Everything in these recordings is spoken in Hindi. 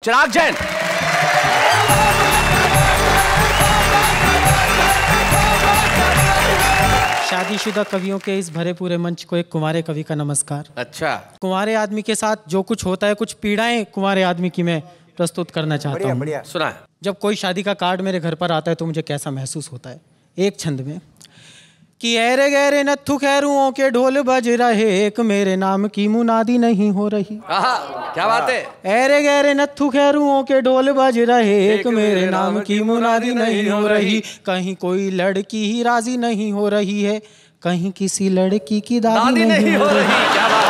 चिराग जैन। शादीशुदा कवियों के इस भरे पूरे मंच को एक कुंवारे कवि का नमस्कार। अच्छा, कुंवारे आदमी के साथ जो कुछ होता है, कुछ पीड़ाएं कुंवारे आदमी की मैं प्रस्तुत करना चाहता हूँ। बढ़िया। सुना है। जब कोई शादी का कार्ड मेरे घर पर आता है तो मुझे कैसा महसूस होता है। एक छंद में कि ऐरे गहरे नत्थु खैरुओं के ढोल बज रहे, एक मेरे नाम की मुनादी नहीं हो रही। क्या बात है। ऐरे गहरे नत्थु खैरुओं के ढोल बज रहे, एक मेरे नाम की मुनादी नहीं हो रही। कहीं कोई लड़की ही राजी नहीं हो रही है, कहीं किसी लड़की की दादी नहीं हो रही। क्या बात।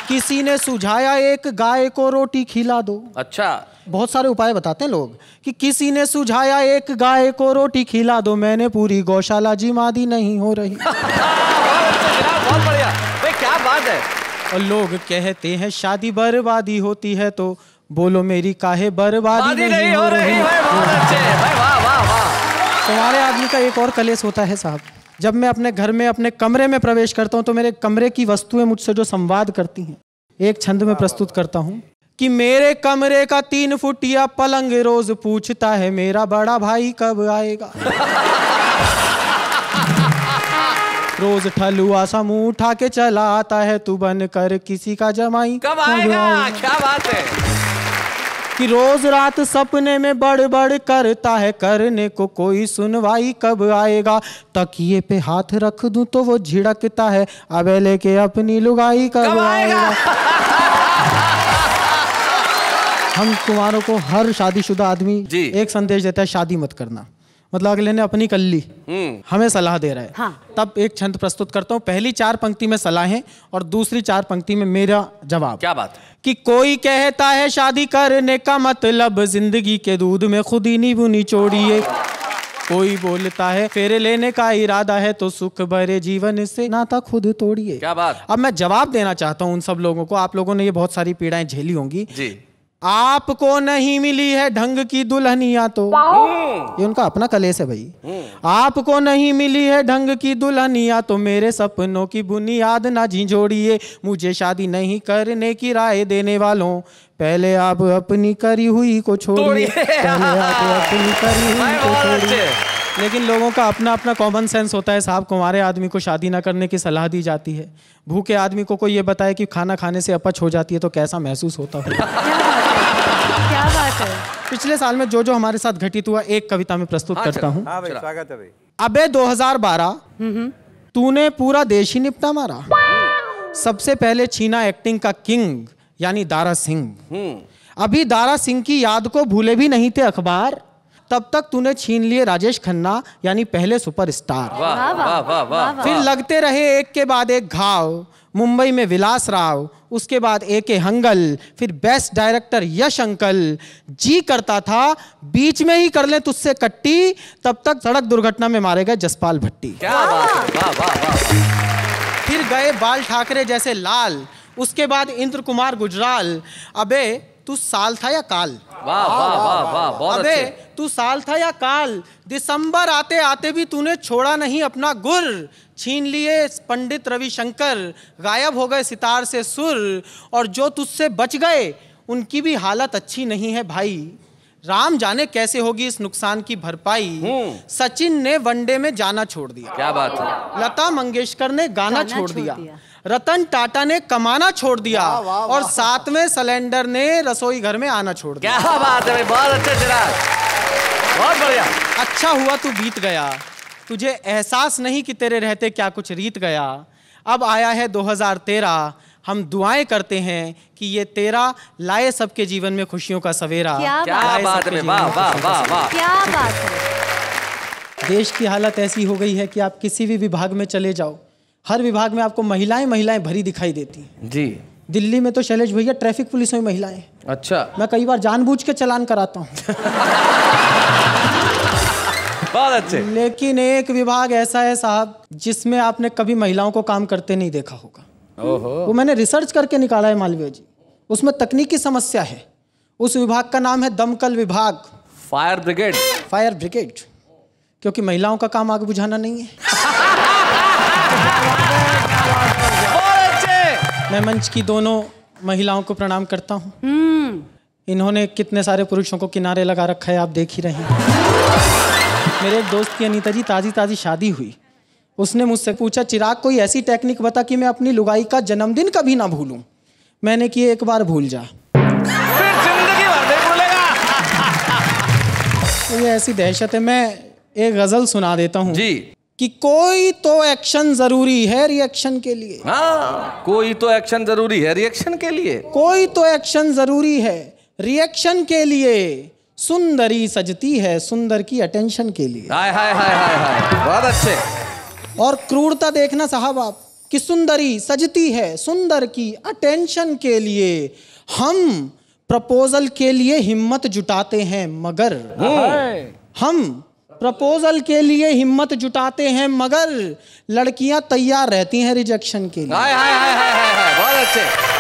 किसी ने सुझाया एक गाय को रोटी खिला दो। अच्छा, बहुत सारे उपाय बताते हैं लोग कि किसी ने सुझाया एक गाय को रोटी खिला दो, मैंने पूरी गौशाला जिमादी नहीं हो रही। बहुत बढ़िया भाई, क्या बात है। और लोग कहते हैं शादी बर्बादी होती है, तो बोलो मेरी काहे बर्बादी नहीं हो रही। बहुत अच्छे भाई, वाह वाह वाह। तुम्हारे आदमी का एक और कलेश होता है साहब, जब मैं अपने घर में अपने कमरे में प्रवेश करता हूं तो मेरे कमरे की वस्तुएं मुझसे जो संवाद करती हैं, एक छंद में प्रस्तुत करता हूं कि मेरे कमरे का 3 फुटिया पलंग रोज पूछता है मेरा बड़ा भाई कब आएगा। रोज ठलुआ सा मुंह उठा के चला आता है, तू बन कर किसी का जमाई कब आएगा। क्या बात है कि रोज रात सपने में बड़ बड़ करता है, करने को कोई सुनवाई कब आएगा। तकिए पे हाथ रख दूं तो वो झिड़कता है, अबे लेके अपनी लुगाई कब आएगा। हम कुमारों को हर शादीशुदा आदमी एक संदेश देता है, शादी मत करना। मतलब अगले ने अपनी कर ली, हमें सलाह दे रहा है। हाँ। तब एक छंद प्रस्तुत करता हूँ। पहली 4 पंक्ति में सलाहें और दूसरी 4 पंक्ति में मेरा जवाब। क्या बात है। कि कोई कहता है शादी करने का मतलब जिंदगी के दूध में खुद ही नींबू निचोड़िए। कोई बोलता है फेरे लेने का इरादा है, तो सुख भरे जीवन से नाता खुद तोड़िए। क्या बात। अब मैं जवाब देना चाहता हूँ उन सब लोगों को। आप लोगों ने ये बहुत सारी पीड़ाएं झेली होंगी जी। आपको नहीं मिली है ढंग की दुल्हनिया, तो ये उनका अपना कलेश है भाई। आपको नहीं मिली है ढंग की दुल्हनिया, तो मेरे सपनों की बुनियाद ना झिझोड़िए। मुझे शादी नहीं करने की राय देने वालों, पहले आप अपनी करी हुई को छोड़िए। पहले आप अपनी करी हुई को छोड़िए। लेकिन लोगों का अपना अपना कॉमन सेंस होता है साहब। कुंवारे आदमी को शादी ना करने की सलाह दी जाती है, भूखे आदमी को कोई ये बताए कि खाना खाने से अपच हो जाती है तो कैसा महसूस होता है। क्या बात है। पिछले साल में जो हमारे साथ घटित हुआ एक कविता में प्रस्तुत करता हूँ। हाँ भाई, स्वागत है भाई। अबे 2012 तूने पूरा देश ही निपटा मारा। सबसे पहले छीना एक्टिंग का किंग यानी दारा सिंह। अभी दारा सिंह की याद को भूले भी नहीं थे अखबार, तब तक तूने छीन लिए राजेश खन्ना यानी पहले सुपरस्टार। वाह वाह वाह वाह। फिर लगते रहे एक के बाद एक घाव, मुंबई में विलास राव, उसके बाद ए.के. हंगल, फिर बेस्ट डायरेक्टर यश अंकल। जी करता था बीच में ही कर ले तुझसे कट्टी, तब तक सड़क दुर्घटना में मारे गए जसपाल भट्टी। क्या बात है। वाह वाह वाह। फिर गए बाल ठाकरे जैसे लाल, उसके बाद इंद्र कुमार गुजराल। अबे तू साल था या काल। वाह वाह वाह वाह, बहुत अबे अच्छे। तू साल था या काल, दिसंबर आते आते भी तूने छोड़ा नहीं अपना गुर। छीन लिए पंडित रविशंकर, गायब हो गए सितार से सुर, और जो तुझसे बच गए उनकी भी हालत अच्छी नहीं है भाई। राम जाने कैसे होगी इस नुकसान की भरपाई। सचिन ने वनडे में जाना छोड़ दिया। क्या बात है। लता मंगेशकर ने गाना छोड़ दिया। रतन टाटा ने कमाना छोड़ दिया, और साथ में सिलेंडर ने रसोई घर में आना छोड़ दिया। क्या बात है भाई, बहुत अच्छे चिराग, बहुत बढ़िया। अच्छा हुआ तू बीत गया, तुझे एहसास नहीं कि तेरे रहते क्या कुछ रीत गया। अब आया है 2013, हम दुआएं करते हैं कि ये तेरा लाए सबके जीवन में खुशियों का सवेरा। क्या बात है। वाह वाह वाह वाह। क्या बात है। देश की हालत ऐसी हो गई है कि आप किसी भी विभाग में चले जाओ, हर विभाग में आपको महिलाएं भरी दिखाई देती हैं जी। दिल्ली में तो शैलेश भैया ट्रैफिक पुलिस में महिलाएं। अच्छा। मैं कई बार जानबूझ के चालान कराता हूँ। बहुत अच्छे। लेकिन एक विभाग ऐसा है साहब जिसमें आपने कभी महिलाओं को काम करते नहीं देखा होगा। वो मैंने रिसर्च करके निकाला है मालवीय जी, उसमें तकनीकी समस्या है। उस विभाग का नाम है दमकल विभाग, फायर ब्रिगेड। फायर ब्रिगेड, क्योंकि महिलाओं का काम आग बुझाना नहीं है। मैं मंच की दोनों महिलाओं को प्रणाम करता हूँ। इन्होंने कितने सारे पुरुषों को किनारे लगा रखा है, आप देख ही रहे हैं। मेरे एक दोस्त की अनीता जी ताज़ी ताज़ी शादी हुई, उसने मुझसे पूछा चिराग कोई ऐसी टेक्निक बता कि मैं अपनी लुगाई का जन्मदिन कभी ना भूलूं। मैंने कि एक बार भूल जा, फिर जिंदगी भर नहीं भूलेगा। तो ये ऐसी दहशत है। मैं एक गजल सुना देता हूँ जी कि कोई तो एक्शन जरूरी है रिएक्शन के लिए। हाँ, कोई तो एक्शन जरूरी है रिएक्शन के लिए। कोई तो एक्शन जरूरी है रिएक्शन के लिए, सुंदरी सजती है सुंदर की अटेंशन के लिए। हाय हाय हाय हाय हाय, बहुत अच्छे। और क्रूरता देखना साहब आप कि सुंदरी सजती है सुंदर की अटेंशन के लिए। हम प्रपोजल के लिए हिम्मत जुटाते हैं मगर हम प्रपोजल के लिए हिम्मत जुटाते हैं मगर लड़कियां तैयार रहती हैं रिजेक्शन के लिए। हाय हाय हाय हाय हाय हाय, बहुत अच्छे।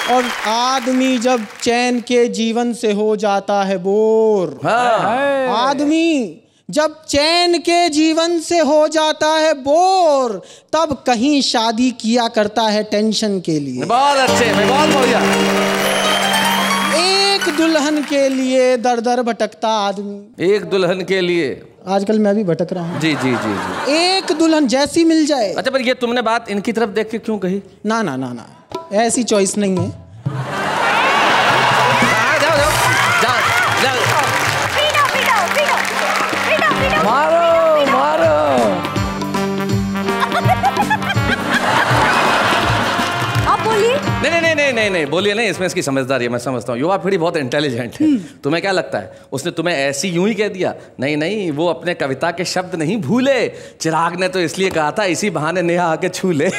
और आदमी जब चैन के जीवन से हो जाता है बोर, आदमी जब चैन के जीवन से हो जाता है बोर, तब कहीं शादी किया करता है टेंशन के लिए। बहुत अच्छे, मैं बहुत बढ़िया। एक दुल्हन के लिए दर दर भटकता आदमी। एक दुल्हन के लिए, आजकल मैं भी भटक रहा हूँ। जी जी जी जी। एक दुल्हन जैसी मिल जाए। अच्छा, पर ये तुमने बात इनकी तरफ देख के क्यों कही? ना ना ना ना, ऐसी चॉइस नहीं है। जाओ जाओ जाओ जाओ, मारो मारो। आप बोलिए। नहीं नहीं नहीं नहीं नहीं बोलिए नहीं, इसमें इसकी समझदारी है, मैं समझता हूँ। युवा पीढ़ी बहुत इंटेलिजेंट है। तुम्हें क्या लगता है उसने तुम्हें ऐसी यूं ही कह दिया? नहीं नहीं, वो अपने कविता के शब्द नहीं भूले। चिराग ने तो इसलिए कहा था इसी बहाने नेहा आके छू ले।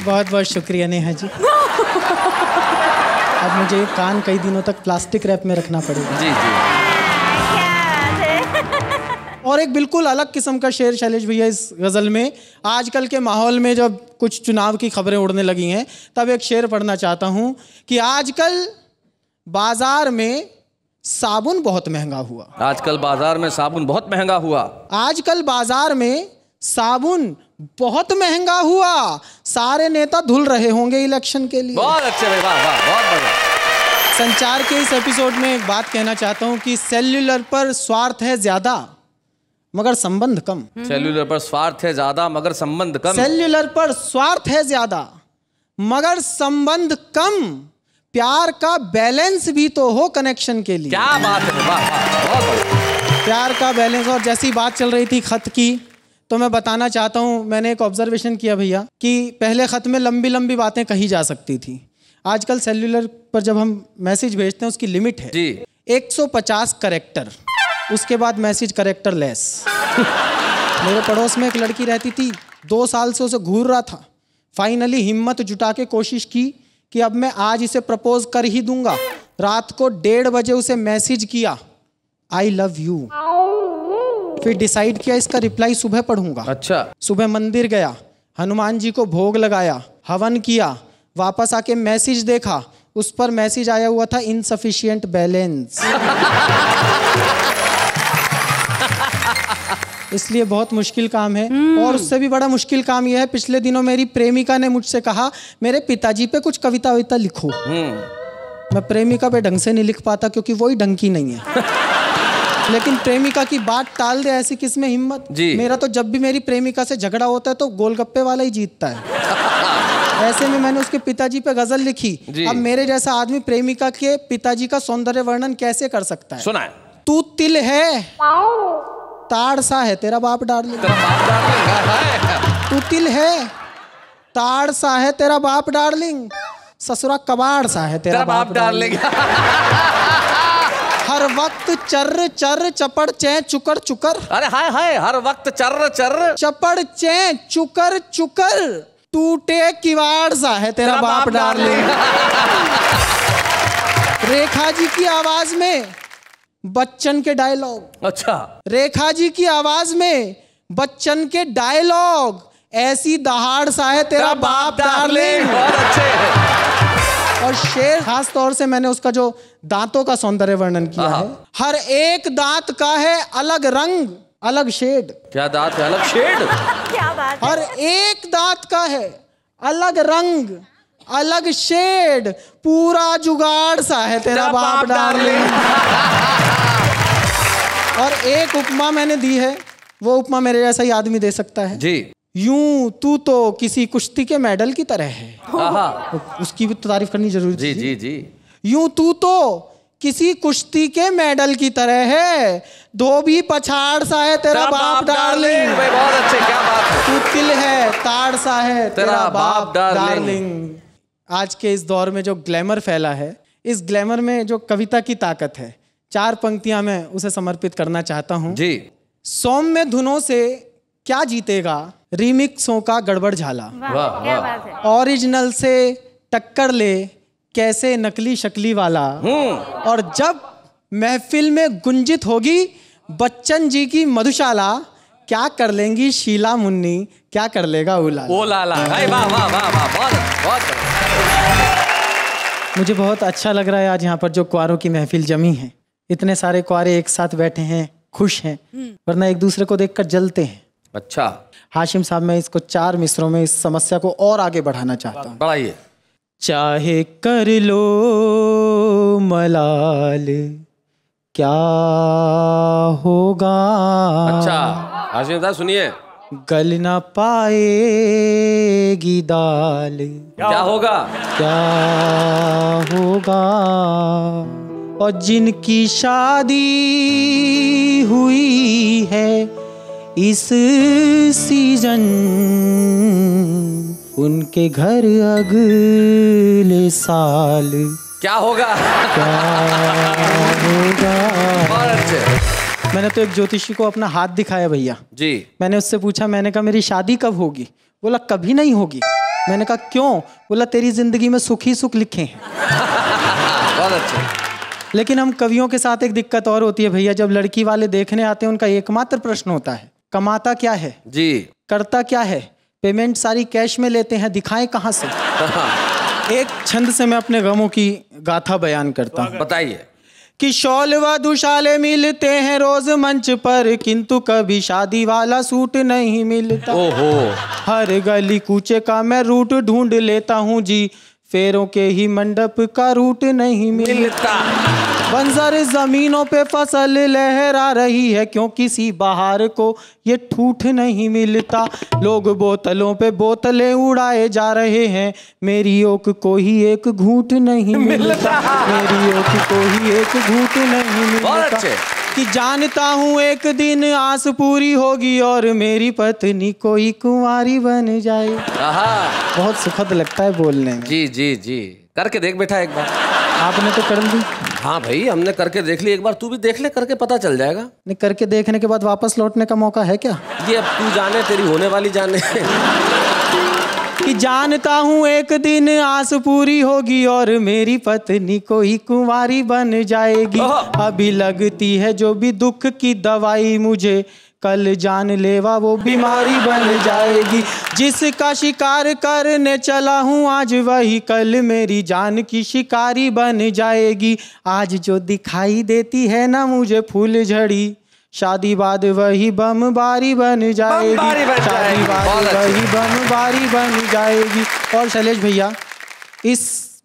बहुत बहुत शुक्रिया नेहा जी। अब मुझे ये कान कई दिनों तक प्लास्टिक रैप में रखना पड़ेगा। जी जी। और एक बिल्कुल अलग किस्म का शेर शैलेश भैया इस गज़ल में। आजकल के माहौल में जब कुछ चुनाव की खबरें उड़ने लगी हैं, तब एक शेर पढ़ना चाहता हूँ कि आजकल बाजार में साबुन बहुत महंगा हुआ। आजकल बाजार में साबुन बहुत महंगा हुआ। आजकल बाजार में साबुन बहुत महंगा हुआ। सारे नेता धुल रहे होंगे इलेक्शन के लिए। बहुत अच्छे भाई, वाह वाह, बहुत बढ़िया। संचार के इस एपिसोड में एक बात कहना चाहता हूँ कि सेल्युलर पर स्वार्थ है ज्यादा मगर संबंध कम। सेल्युलर पर स्वार्थ है ज्यादा मगर संबंध कम। सेल्युलर पर स्वार्थ है ज्यादा मगर संबंध कम। प्यार का बैलेंस भी तो हो कनेक्शन के लिए। क्या बात है, वाह वाह, बहुत बढ़िया। प्यार का बैलेंस। और जैसी बात चल रही थी खत की, तो मैं बताना चाहता हूँ, मैंने एक ऑब्जर्वेशन किया भैया कि पहले खत में लंबी लंबी बातें कही जा सकती थी। आजकल सेल्युलर पर जब हम मैसेज भेजते हैं उसकी लिमिट है जी 150 करेक्टर, उसके बाद मैसेज करेक्टर लेस। मेरे पड़ोस में एक लड़की रहती थी, 2 साल से उसे घूर रहा था। फाइनली हिम्मत जुटा के कोशिश की कि अब मैं आज इसे प्रपोज कर ही दूंगा। रात को 1:30 बजे उसे मैसेज किया, आई लव यू। फिर डिसाइड किया इसका रिप्लाई सुबह पढ़ूंगा। अच्छा। सुबह मंदिर गया, हनुमान जी को भोग लगाया, हवन किया, वापस आके मैसेज देखा, उस पर मैसेज आया हुआ था इनसफिशिएंट बैलेंस। इसलिए बहुत मुश्किल काम है। और उससे भी बड़ा मुश्किल काम यह है, पिछले दिनों मेरी प्रेमिका ने मुझसे कहा मेरे पिताजी पे कुछ कविता विता लिखो। मैं प्रेमिका पे ढंग से नहीं लिख पाता क्योंकि वही ढंग की नहीं है। लेकिन प्रेमिका की बात टाल दे, ऐसी किसमें हिम्मत। मेरा तो जब भी मेरी प्रेमिका से झगड़ा होता है तो गोलगप्पे वाला ही जीतता है। ऐसे में मैंने उसके पिताजी पे गजल लिखी। अब मेरे जैसा आदमी प्रेमिका के पिताजी का सौंदर्य वर्णन कैसे कर सकता है। सुना है। तू तिल है ताड़ सा है तेरा बाप डार्लिंग। तू तिल है ताड़ सा है तेरा बाप डार्लिंग, ससुरा कबाड़ सा है तेरा बाप डार्लिंग। हर वक्त चर्र चर्र चपड़ चै चुकर चुकर। अरे हाय हाय, हर वक्त चर्र चर्र चपड़ चै चुकर चुकर, टूटे किवाड़ सा है तेरा बाप डार्लिंग। रेखा जी की आवाज में बच्चन के डायलॉग। अच्छा। रेखा जी की आवाज में बच्चन के डायलॉग, ऐसी दहाड़ सा है तेरा बाप डार्लिंग। बहुत अच्छे। और शेर खास तौर से मैंने उसका जो दांतों का सौंदर्य वर्णन किया है, हर एक दांत का है अलग रंग अलग शेड। क्या दांत है अलग शेड? क्या बात है। हर एक दांत का है अलग रंग, अलग शेड, पूरा जुगाड़ सा है तेरा बाप डार्लिंग। और एक उपमा मैंने दी है, वो उपमा मेरे जैसा ही आदमी दे सकता है जी। यूं तू तो किसी कुश्ती के मेडल की तरह है। उसकी भी तो तारीफ करनी जरूरी जी जी जी। यूं तू तो किसी कुश्ती के मेडल की तरह है, धोबी पछाड़ सा है तेरा बाप डार्लिंग। बहुत अच्छे, क्या बात है। तू तिल है ताड़ सा है तेरा बाप डार्लिंग। आज के इस दौर में जो ग्लैमर फैला है, इस ग्लैमर में जो कविता की ताकत है, 4 पंक्तियां मैं उसे समर्पित करना चाहता हूं जी। सौम्य धुनों से क्या जीतेगा रीमिक्सों का गड़बड़ झाला। वाह क्या वाह। बात है। ओरिजिनल से टक्कर ले कैसे नकली शक्ली वाला। और जब महफिल में गुंजित होगी बच्चन जी की मधुशाला, क्या कर लेंगी शीला मुन्नी, क्या कर लेगा उलाला। ओ लाला, वाह वाह वाह वाह, बहुत मुझे बहुत अच्छा लग रहा है आज यहाँ पर जो कुआरों की महफिल जमी है। इतने सारे कुआरे एक साथ बैठे हैं, खुश हैं, वरना एक दूसरे को देखकर जलते हैं। अच्छा हाशिम साहब, मैं इसको 4 मिसरों में इस समस्या को और आगे बढ़ाना चाहता हूँ। बढ़ाइए। चाहे कर लो मलाल क्या होगा। अच्छा हाशिम साहब सुनिए। गल ना पाएगी दाल क्या होगा। क्या होगा। और जिनकी शादी हुई है इस सीजन, उनके घर अगले साल क्या होगा। क्या होगा। बहुत अच्छे। मैंने तो एक ज्योतिषी को अपना हाथ दिखाया भैया जी। मैंने उससे पूछा, मैंने कहा मेरी शादी कब होगी। बोला कभी नहीं होगी। मैंने कहा क्यों। बोला तेरी जिंदगी में सुख ही सुख लिखे हैं। बहुत अच्छे। लेकिन हम कवियों के साथ एक दिक्कत और होती है भैया, जब लड़की वाले देखने आते हैं उनका एकमात्र प्रश्न होता है कमाता क्या है जी, करता क्या है, पेमेंट सारी कैश में लेते हैं, दिखाएं कहाँ से। एक छंद से मैं अपने गमों की गाथा बयान करता हूँ। बताइए। कि शौल व दुशाले मिलते हैं रोज मंच पर, किंतु कभी शादी वाला सूट नहीं मिलता। ओहो। हर गली कूचे का मैं रूट ढूंढ लेता हूँ जी, फेरों के ही मंडप का रूट नहीं मिलता। बंजर जमीनों पे फसल लहरा रही है, क्यों किसी बहार को ये ठूठ नहीं मिलता। लोग बोतलों पे बोतलें उड़ाए जा रहे हैं, मेरी ओक को ही एक घूंट नहीं मिलता। मेरी ओक को ही एक घूंट नहीं मिलता। कि जानता हूँ एक दिन आस पूरी होगी और मेरी पत्नी कोई कुंवारी बन जाए। बहुत सुखद लगता है बोलने में। जी जी जी। करके देख बेटा एक बार। आपने तो कर ली। हाँ भाई हमने करके देख ली, एक बार तू भी देख ले, करके पता चल जाएगा। नहीं, करके देखने के बाद वापस लौटने का मौका है क्या। ये अब तू जाने, तेरी होने वाली जाने। कि जानता हूँ एक दिन आस पूरी होगी और मेरी पत्नी कोई कुंवारी बन जाएगी। अभी लगती है जो भी दुख की दवाई मुझे, कल जान लेवा वो बीमारी बन जाएगी। जिसका शिकार करने चला हूँ आज, वही कल मेरी जान की शिकारी बन जाएगी। आज जो दिखाई देती है ना मुझे फूल झड़ी, शादी बाद वही बम बारी बन जाएगी। शादी बाद वही बम बारी बन जाएगी। और शैलेश भैया, इस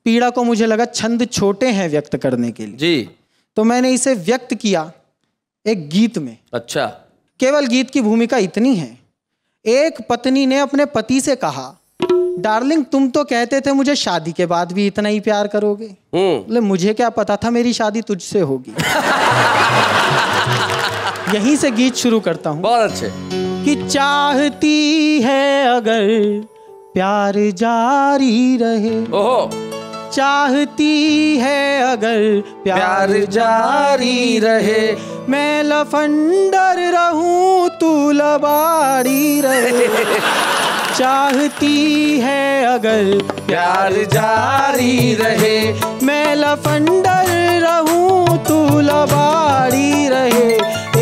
पीड़ा को मुझे लगा छंद छोटे हैं व्यक्त करने के लिए जी, तो मैंने इसे व्यक्त किया एक गीत में। अच्छा। केवल गीत की भूमिका इतनी है, एक पत्नी ने अपने पति से कहा, डार्लिंग तुम तो कहते थे मुझे शादी के बाद भी इतना ही प्यार करोगे। बोले मुझे क्या पता था मेरी शादी तुझसे होगी। यहीं से गीत शुरू करता हूं। बहुत अच्छे। कि चाहती है अगर प्यार जारी रहे, ओहो। चाहती है अगर प्यार जारी रहे, मैं लफंडर रहूं तू लबाड़ी रहे। चाहती है अगर प्यार जारी रहे, मैं लफंडर रहूं तू लबाड़ी रहे।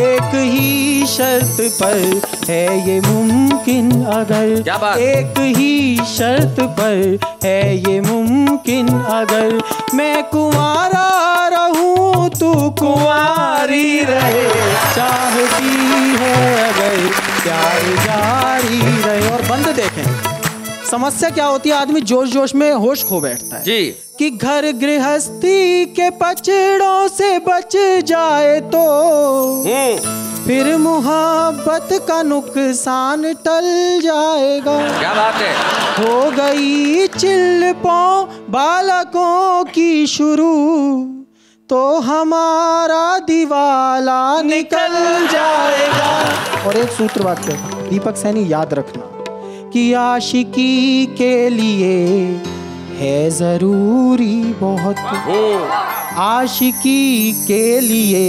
एक ही शर्त पर है ये मुमकिन अगर, क्या बात? एक ही शर्त पर है ये मुमकिन अगर, मैं कुंवारा रहूं तू कुंवारी रहे। चाहती है अगर प्यार जारी रहे। और बंद देखें, समस्या क्या होती है, आदमी जोश जोश में होश खो बैठता है जी। कि घर गृहस्थी के पचड़ों से बच जाए तो फिर मुहब्बत का नुकसान टल जाएगा। क्या बात है। हो गई चिल्पों बालकों की शुरू तो हमारा दिवाला निकल जाएगा। और एक सूत्र वाक्य दीपक सैनी याद रखना कि आशिकी के लिए है जरूरी बहुत, आशिकी के लिए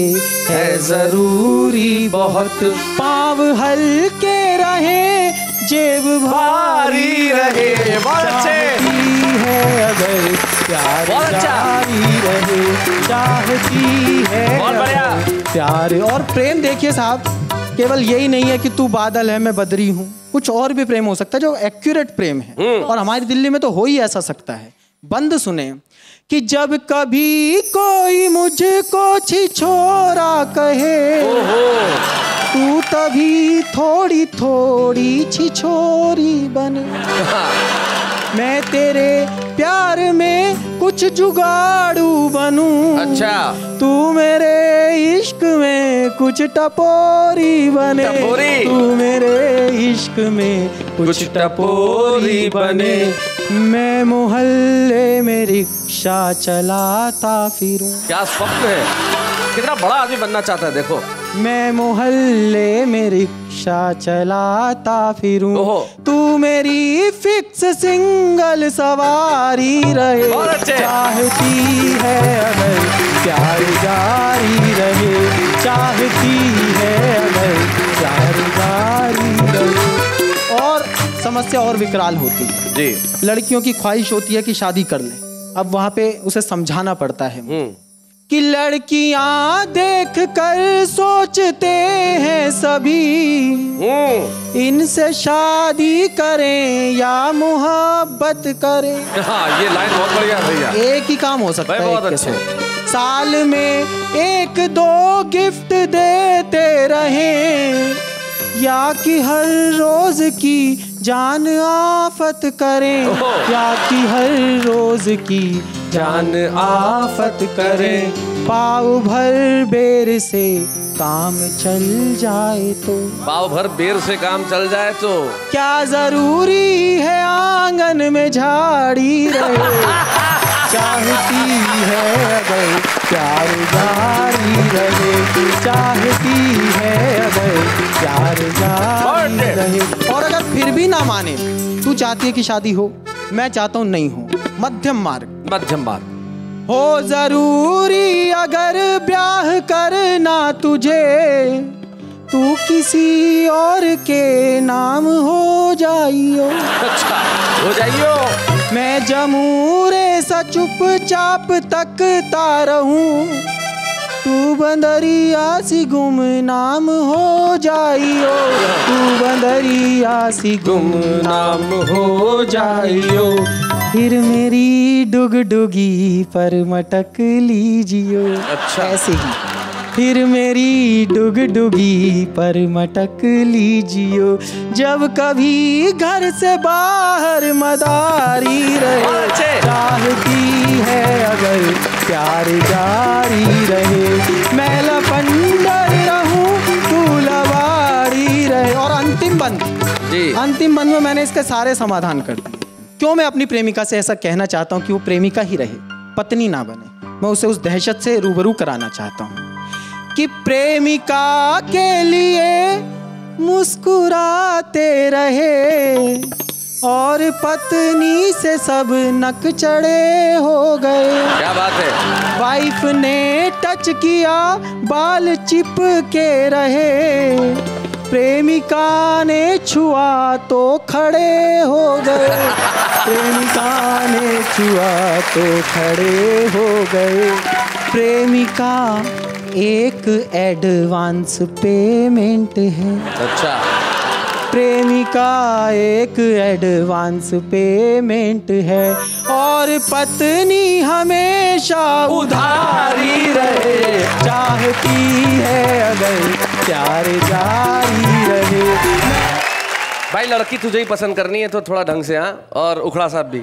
है जरूरी बहुत, पाँव हल्के रहे जेब भारी रहे, चाहती है अगर प्यार जारी रहे, चाहती है प्यार। और प्रेम देखिए साहब, केवल यही नहीं है कि तू बादल है मैं बदरी हूँ, कुछ और भी प्रेम हो सकता है जो एक्यूरेट प्रेम है। और हमारी दिल्ली में तो हो ही ऐसा सकता है। बंद सुने कि जब कभी कोई मुझको छिछोरा कहे तू तभी थोड़ी थोड़ी छिछोरी बने, मैं तेरे प्यार में कुछ जुगाड़ू बनूं, अच्छा तू मेरे इश्क में कुछ टपोरी बने, तू मेरे इश्क में कुछ टपोरी बने, मैं मोहल्ले में रिक्शा चलाता फिरूं। क्या स्वप्न है, कितना बड़ा आदमी बनना चाहता है। देखो मैं मोहल्ले में रिक्शा चलाता फिरूं, तू मेरी फिक्स सिंगल सवारी रहे, चाहती है अगर प्यार जारी रहे, चाहती है अगर प्यार जारी रहे। और समस्या और विकराल होती है जी। लड़कियों की ख्वाहिश होती है कि शादी कर ले। अब वहां पे उसे समझाना पड़ता है कि लड़कियां देख कर सोचते हैं सभी इनसे शादी करें या मोहब्बत करें। हाँ, ये लाइन बहुत बढ़िया है भैया। एक ही काम हो सकता है, बहुत अच्छे। साल में एक दो गिफ्ट देते रहें या कि हर रोज की जान आफत करें, या कि हर रोज की जान आफत करें, पाव भर बेर से काम चल जाए तो, पाव भर बेर से काम चल जाए तो क्या जरूरी है आंगन में झाड़ी रहे, चाहती है अगर प्यार जारी रहे, चाहती है अगर प्यार जारी रहे। और अगर फिर भी ना माने, तू चाहती है कि शादी हो, मैं चाहता हूँ नहीं हो, मध्यम मार्ग, मध्यम मार्ग हो जरूरी अगर ब्याह करना तुझे, तू किसी और के नाम हो जाइयो। अच्छा, हो जाइयो। मैं जमूरे सा चुपचाप तकता रहूं, तू बंदरिया सी गुमनाम हो जाइयो, तू बंदरिया सी गुमनाम हो जाइयो, फिर मेरी डुगडुगी पर मटक लीजियो। अच्छा, ऐसे ही फिर मेरी डुगडुगी पर मटक लीजियो, जब कभी घर से बाहर मदारी रहे, चाहती है अगर प्यार जारी रहे, मैं लफंडर रहूं तू लवारी रहे। और अंतिम बंद जी, अंतिम बंद में मैंने इसके सारे समाधान कर दिए। क्यों मैं अपनी प्रेमिका से ऐसा कहना चाहता हूँ कि वो प्रेमिका ही रहे, पत्नी ना बने। मैं उसे उस दहशत से रूबरू कराना चाहता हूँ कि प्रेमिका के लिए मुस्कुराते रहे और पत्नी से सब नक चढ़े हो गए। क्या बात है। वाइफ ने टच किया बाल चिपके रहे, प्रेमिका ने छुआ तो खड़े हो गए, प्रेमिका ने छुआ तो खड़े हो गए। प्रेमिका एक एडवांस पेमेंट है। अच्छा, प्रेमिका एक एडवांस पेमेंट है और पत्नी हमेशा उधारी रहे, चाहती है अगर प्यार जारी रहे। भाई लड़की तुझे ही पसंद करनी है तो थोड़ा ढंग से, हाँ, और उखड़ा साहब भी।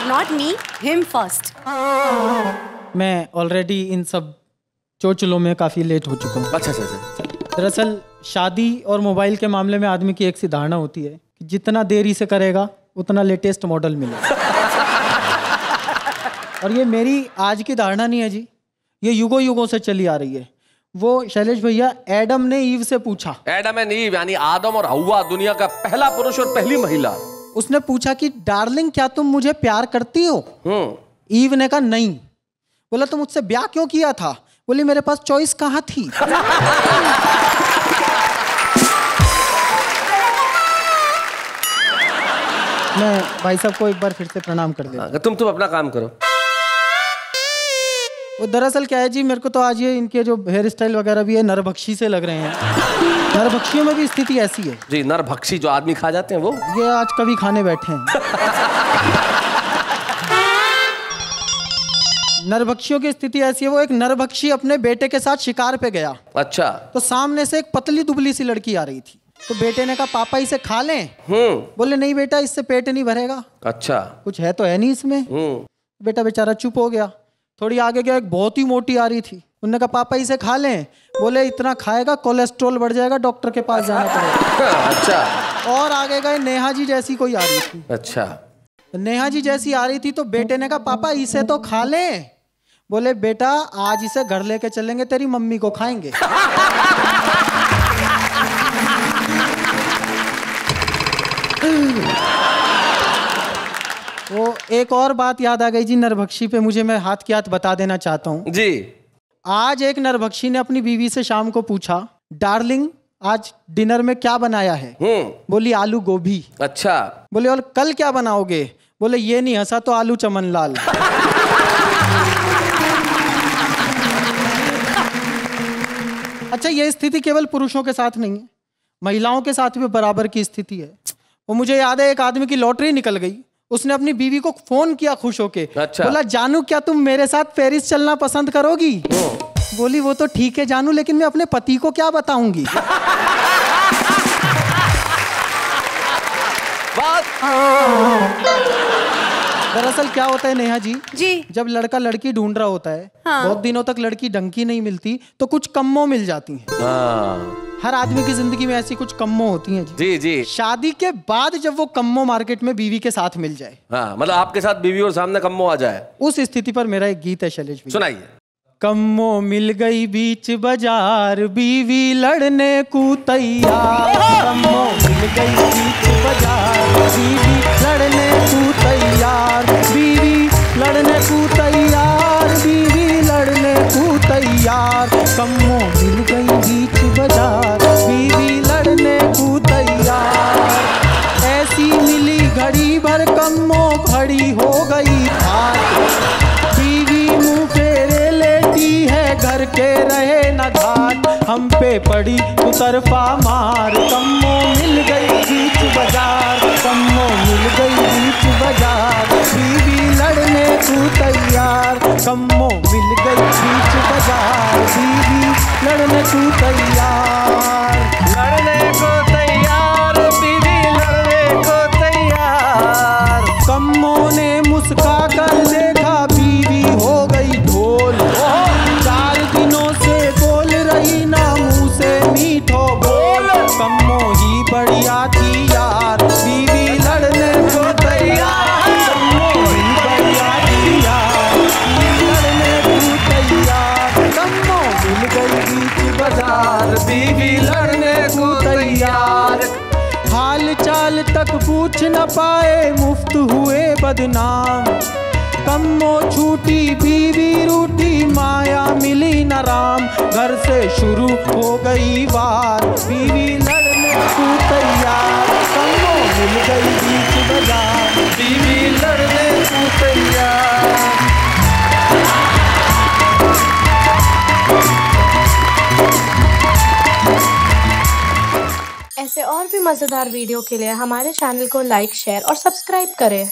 Not me, him first. मैं ऑलरेडी इन सब चोचलों में काफी लेट हो चुका हूँ। अच्छा। दरअसल शादी और मोबाइल के मामले में आदमी की एक सी धारणा होती है कि जितना देरी से करेगा उतना लेटेस्ट मॉडल मिलेगा। और ये मेरी आज की धारणा नहीं है जी, ये युगों युगों से चली आ रही है। वो शैलेश भैया, एडम ने ईव से पूछा, एडम एंड ईव यानी आदम और हव्वा, दुनिया का पहला पुरुष और पहली महिला। उसने पूछा कि डार्लिंग क्या तुम मुझे प्यार करती हो? ईव ने कहा नहीं। बोला तो मुझसे ब्याह क्यों किया था? बोली मेरे पास चॉइस कहाँ थी। मैं भाई साहब को एक बार फिर से प्रणाम कर देता। तुम अपना काम करो। वो दरअसल क्या है जी, मेरे को तो आज ये इनके जो हेयर स्टाइल वगैरह भी है नरभक्षी से लग रहे हैं। नरभक्षियों में भी स्थिति ऐसी है जी। नरभक्षी जो आदमी खा जाते हैं वो, ये आज कभी खाने बैठे हैं। नरभक्षियों की स्थिति ऐसी है, वो एक नरभक्षी अपने बेटे के साथ शिकार पे गया। अच्छा। तो सामने से एक पतली दुबली सी लड़की आ रही थी, तो बेटे ने कहा पापा इसे खा लें? बोले नहीं बेटा, इससे पेट नहीं भरेगा। अच्छा। कुछ है तो है नहीं इसमें। बेटा बेचारा चुप हो गया। थोड़ी आगे गया, एक बहुत ही मोटी आ रही थी। उन्होंने कहा पापा इसे खा लें? बोले इतना खाएगा कोलेस्ट्रॉल बढ़ जाएगा, डॉक्टर के पास जाना पड़ेगा। अच्छा। और आगे गए, नेहा जी जैसी कोई आ रही थी। अच्छा। नेहा जी जैसी आ रही थी तो बेटे ने कहा पापा इसे तो खा लें? बोले बेटा आज इसे घर लेके चलेंगे, तेरी मम्मी को खाएंगे। वो एक और बात याद आ गई जी नरभक्षी पे, मुझे मैं हाथ की हाथ बता देना चाहता हूँ जी। आज एक नरभक्षी ने अपनी बीवी से शाम को पूछा, डार्लिंग आज डिनर में क्या बनाया है? बोली आलू गोभी। अच्छा। बोले और कल क्या बनाओगे? बोले ये नहीं हंसा तो आलू चमन लाल। अच्छा, ये स्थिति केवल पुरुषों के साथ नहीं है, महिलाओं के साथ भी बराबर की स्थिति है। वो मुझे याद है, एक आदमी की लॉटरी निकल गई, उसने अपनी बीवी को फोन किया खुश होके। अच्छा। बोला जानू क्या तुम मेरे साथ पेरिस चलना पसंद करोगी? बोली वो तो ठीक है जानू, लेकिन मैं अपने पति को क्या बताऊंगी? दरअसल क्या होता है नेहा जी, जब लड़का लड़की ढूंढ रहा होता है, बहुत दिनों तक लड़की ढंग की नहीं मिलती तो कुछ कम्मो मिल जाती हैं। हर आदमी की जिंदगी में ऐसी कुछ कम्मो होती हैं जी। जी। शादी के बाद जब वो कम्मो मार्केट में बीवी के साथ मिल जाए, मतलब आपके साथ बीवी और सामने कम्मो आ जाए, उस स्थिति पर मेरा एक गीत है शैलेश जी, सुनाइए। कम्मो मिल गई बीच बाजार, बीवी लड़ने को तैयार। कम्मो मिल गई बीच बाजार, बीवी लड़ने को तैयार। बीवी लड़ने को तैयार, बीवी लड़ने को तैयार। कम्मो मिल गई बीच बाजार, बीवी लड़ने को तैयार। ऐसी मिली घड़ी भर कम्मो खड़ी हो गई हाथ। बीवी मुँह फेरे लेटी है, घर के रहे न घाट। हम पे पड़ी तू तरफा मार, कम्मो मिल गई बीच बाजार। कम्मो मिल गई बीच बाजार, बीवी लड़ने को तैयार। कम्मो मिल गई बीच बाजार, बीवी लड़ने को तैयार। लड़ने को तैयार, बीवी लड़ने को तैयार। कम्मो ने मुस्का कर देखा, बीवी हो गई ढोल। 4 दिनों से बोल रही ना मुंह से मीठो बोल। कम्मो ही बढ़िया थी यार, बीवी लड़ने को तैयार। कम्मो ही बढ़िया थी यार, बीवी लड़ने को तैयार। कम्मो मिल गई बीच बाजार, बीवी लड़ने को तैयार। हाल चाल तक पूछ न पाए, मुफ्त हुए बदनाम। कम्मो छूटी बीवी रूठी, माया मिली न राम। घर से शुरू हो गई वार, बीवी लड़ने को तैयार। कम्मो मिल गई बीच बाजार, बीवी लड़ने को तैयार। ऐसे और भी मज़ेदार वीडियो के लिए हमारे चैनल को लाइक, शेयर और सब्सक्राइब करें।